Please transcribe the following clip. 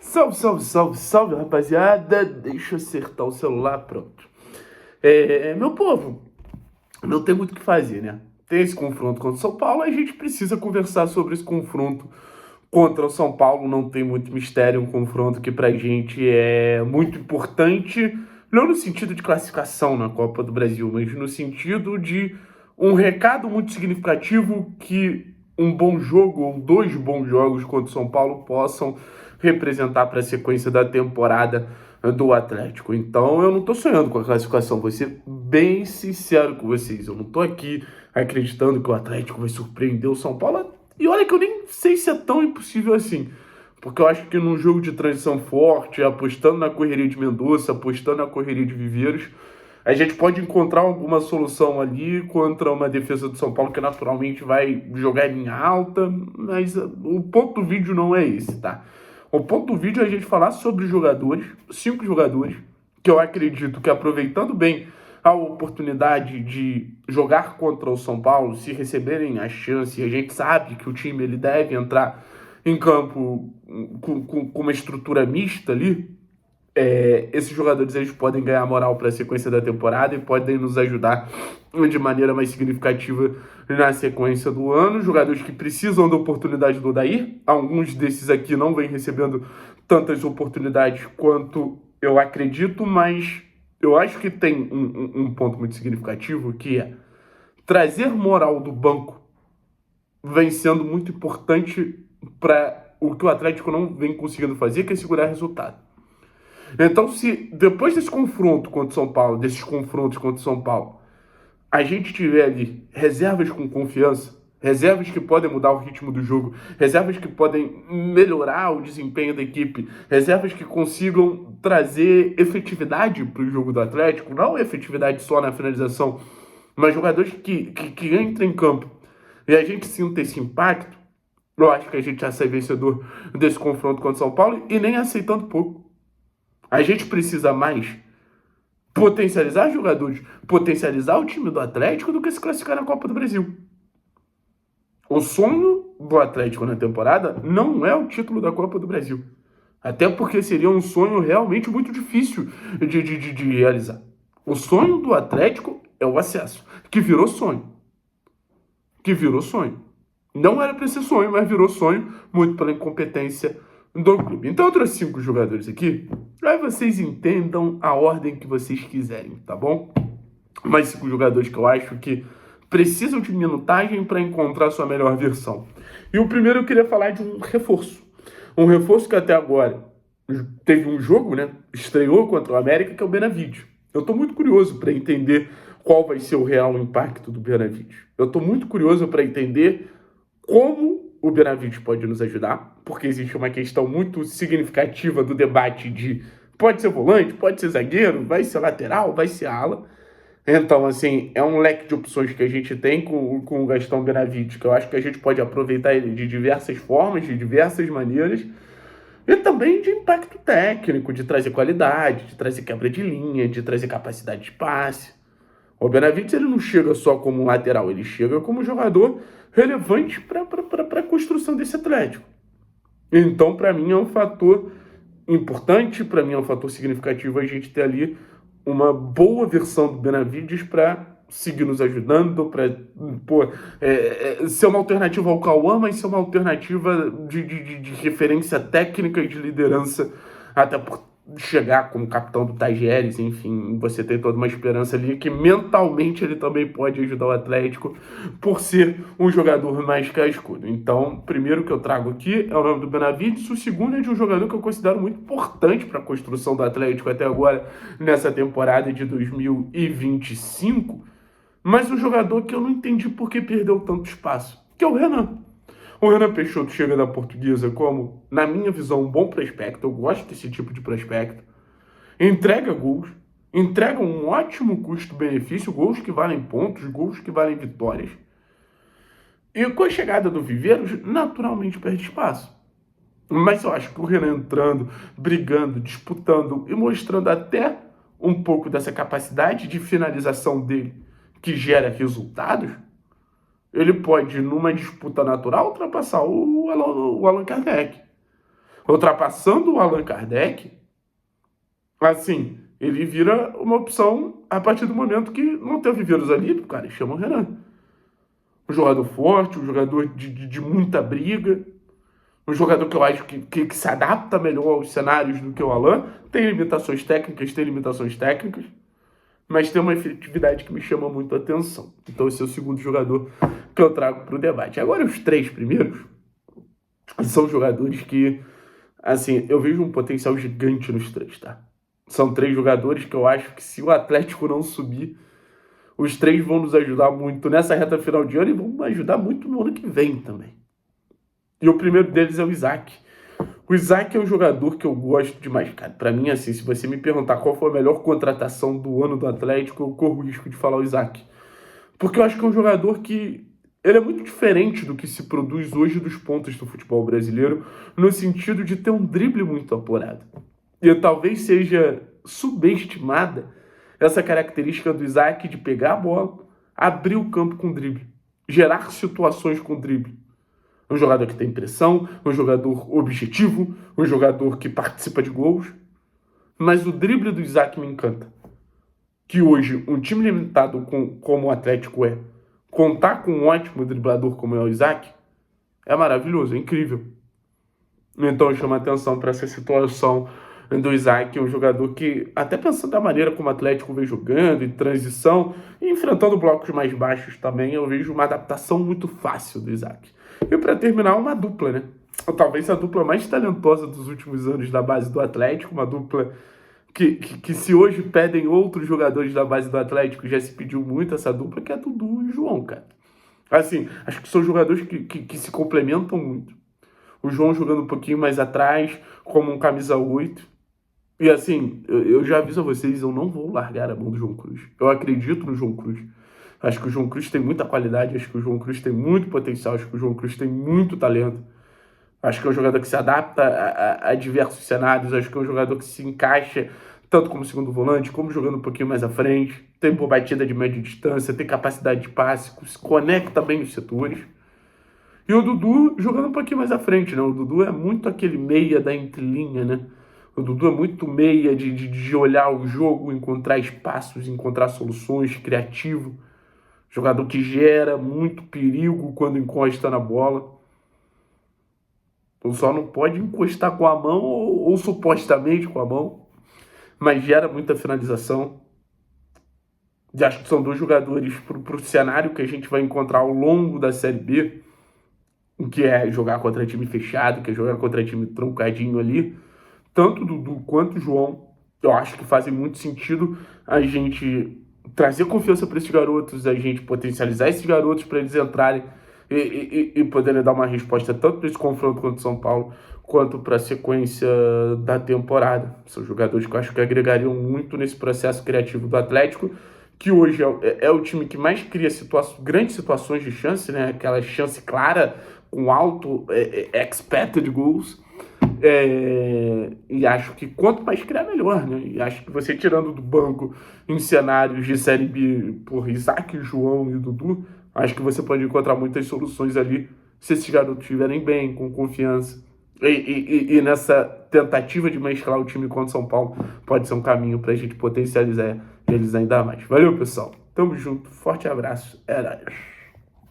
Salve, salve, salve, salve, rapaziada. Deixa eu acertar o celular, pronto. Meu povo, não tem muito o que fazer, né? Tem esse confronto contra o São Paulo, a gente precisa conversar sobre esse confronto contra o São Paulo. Não tem muito mistério, um confronto que pra gente é muito importante, não no sentido de classificação na Copa do Brasil, mas no sentido de um recado muito significativo que um bom jogo, ou dois bons jogos contra o São Paulo possam representar para a sequência da temporada do Atlético. Então eu não estou sonhando com a classificação, vou ser bem sincero com vocês. Eu não estou aqui acreditando que o Atlético vai surpreender o São Paulo. E olha que eu nem sei se é tão impossível assim. Porque eu acho que num jogo de transição forte, apostando na correria de Mendonça, apostando na correria de Viveiros, a gente pode encontrar alguma solução ali contra uma defesa do São Paulo que naturalmente vai jogar em alta, mas o ponto do vídeo não é esse, tá? O ponto do vídeo é a gente falar sobre jogadores, 5 jogadores, que eu acredito que aproveitando bem a oportunidade de jogar contra o São Paulo, se receberem a chance, a gente sabe que o time ele deve entrar em campo com uma estrutura mista ali, esses jogadores eles podem ganhar moral para a sequência da temporada e podem nos ajudar de maneira mais significativa na sequência do ano. Jogadores que precisam da oportunidade do Odair, alguns desses aqui não vêm recebendo tantas oportunidades quanto eu acredito, mas eu acho que tem um ponto muito significativo, que é trazer moral do banco vem sendo muito importante para o que o Atlético não vem conseguindo fazer, que é segurar resultado. Então, se depois desse confronto contra o São Paulo, desses confrontos contra o São Paulo, a gente tiver ali reservas com confiança, reservas que podem mudar o ritmo do jogo, reservas que podem melhorar o desempenho da equipe, reservas que consigam trazer efetividade para o jogo do Atlético, não efetividade só na finalização, mas jogadores que entrem em campo e a gente sinta esse impacto, eu acho que a gente já sai vencedor desse confronto contra o São Paulo e nem aceitando pouco. A gente precisa mais potencializar jogadores, potencializar o time do Atlético do que se classificar na Copa do Brasil. O sonho do Atlético na temporada não é o título da Copa do Brasil. Até porque seria um sonho realmente muito difícil de realizar. O sonho do Atlético é o acesso, que virou sonho. Que virou sonho. Não era para ser sonho, mas virou sonho muito pela incompetência do clube. Então eu trouxe 5 jogadores aqui, aí vocês entendam a ordem que vocês quiserem, tá bom? Mais 5 jogadores que eu acho que precisam de minutagem para encontrar sua melhor versão. E o primeiro eu queria falar de um reforço. Um reforço que até agora teve um jogo, né? Estreou contra o América, que é o Benavides. Eu estou muito curioso para entender qual vai ser o real impacto do Benavides. Eu estou muito curioso para entender como o Benavides pode nos ajudar, porque existe uma questão muito significativa do debate de pode ser volante, pode ser zagueiro, vai ser lateral, vai ser ala. Então, assim, é um leque de opções que a gente tem com o Gastão Benavides, que eu acho que a gente pode aproveitar ele de diversas formas, de diversas maneiras, e também de impacto técnico, de trazer qualidade, de trazer quebra de linha, de trazer capacidade de passe. O Benavides ele não chega só como um lateral, ele chega como jogador relevante para a construção desse Atlético. Então, para mim, é um fator importante, para mim é um fator significativo a gente ter ali uma boa versão do Benavides para seguir nos ajudando, para ser uma alternativa ao Cauã, mas ser uma alternativa de referência técnica e de liderança, até por chegar como capitão do Tajeres, enfim, você tem toda uma esperança ali que mentalmente ele também pode ajudar o Atlético por ser um jogador mais cascudo. Então, primeiro que eu trago aqui é o nome do Benavides, o segundo é de um jogador que eu considero muito importante para a construção do Atlético até agora, nessa temporada de 2025, mas um jogador que eu não entendi por que perdeu tanto espaço, que é o Renan. O Renan Peixoto chega da Portuguesa como, na minha visão, um bom prospecto. Eu gosto desse tipo de prospecto. Entrega gols, entrega um ótimo custo-benefício, gols que valem pontos, gols que valem vitórias. E com a chegada do Viveiros, naturalmente perde espaço. Mas eu acho que o Renan entrando, brigando, disputando e mostrando até um pouco dessa capacidade de finalização dele, que gera resultados, ele pode, numa disputa natural, ultrapassar o Allan Kardec. ultrapassando o Allan Kardec, assim, ele vira uma opção a partir do momento que não teve vírus ali, o cara chama o Renan. Um jogador forte, um jogador de muita briga, um jogador que eu acho que se adapta melhor aos cenários do que o Allan. Tem limitações técnicas, mas tem uma efetividade que me chama muito a atenção. Então esse é o segundo jogador que eu trago para o debate. Agora os três primeiros são jogadores que, assim, eu vejo um potencial gigante nos três, tá? São três jogadores que eu acho que se o Atlético não subir, os três vão nos ajudar muito nessa reta final de ano e vão ajudar muito no ano que vem também. E o primeiro deles é o Isaac. O Isaac é um jogador que eu gosto demais, cara. Pra mim, assim, se você me perguntar qual foi a melhor contratação do ano do Atlético, eu corro o risco de falar o Isaac. Porque eu acho que é um jogador que ele é muito diferente do que se produz hoje dos pontas do futebol brasileiro, no sentido de ter um drible muito apurado. E talvez seja subestimada essa característica do Isaac de pegar a bola, abrir o campo com drible, gerar situações com drible. Um jogador que tem pressão, um jogador objetivo, um jogador que participa de gols. Mas o drible do Isaac me encanta. Que hoje, um time limitado como o Atlético é, contar com um ótimo driblador como é o Isaac, é maravilhoso, é incrível. Então eu chamo a atenção para essa situação do Isaac, um jogador que, até pensando da maneira como o Atlético vem jogando, em transição, e enfrentando blocos mais baixos também, eu vejo uma adaptação muito fácil do Isaac. E para terminar, uma dupla, né? Talvez a dupla mais talentosa dos últimos anos da base do Atlético, uma dupla que se hoje pedem outros jogadores da base do Atlético, já se pediu muito essa dupla, que é Dudu e João, cara. Assim, acho que são jogadores que se complementam muito. O João jogando um pouquinho mais atrás, como um camisa 8. E assim, eu já aviso a vocês, eu não vou largar a mão do João Cruz. Eu acredito no João Cruz. Acho que o João Cruz tem muita qualidade, acho que o João Cruz tem muito potencial, acho que o João Cruz tem muito talento. Acho que é um jogador que se adapta a diversos cenários, acho que é um jogador que se encaixa tanto como segundo volante, como jogando um pouquinho mais à frente, tem boa batida de média distância, tem capacidade de passe, se conecta bem nos setores. E o Dudu jogando um pouquinho mais à frente, né? O Dudu é muito aquele meia da entrelinha, né? O Dudu é muito meia de olhar o jogo, encontrar espaços, encontrar soluções, criativo. Jogador que gera muito perigo quando encosta na bola. Então só não pode encostar com a mão ou supostamente com a mão, mas gera muita finalização. E acho que são dois jogadores para o cenário que a gente vai encontrar ao longo da Série B, que é jogar contra time fechado, que é jogar contra time truncadinho ali. Tanto o Dudu quanto o João, eu acho que fazem muito sentido a gente trazer confiança para esses garotos, a gente potencializar esses garotos para eles entrarem e poderem dar uma resposta tanto para esse confronto contra o São Paulo, quanto para a sequência da temporada. São jogadores que eu acho que agregariam muito nesse processo criativo do Atlético, que hoje é o time que mais cria grandes situações de chance, né? Aquela chance clara, com alto expected goals. E acho que quanto mais criar, melhor, né? E acho que você tirando do banco em cenários de Série B por Isaac, João e Dudu, acho que você pode encontrar muitas soluções ali se esses garotos estiverem bem, com confiança. E nessa tentativa de mesclar o time contra o São Paulo, pode ser um caminho para a gente potencializar eles ainda mais. Valeu, pessoal. Tamo junto. Forte abraço. É nóis.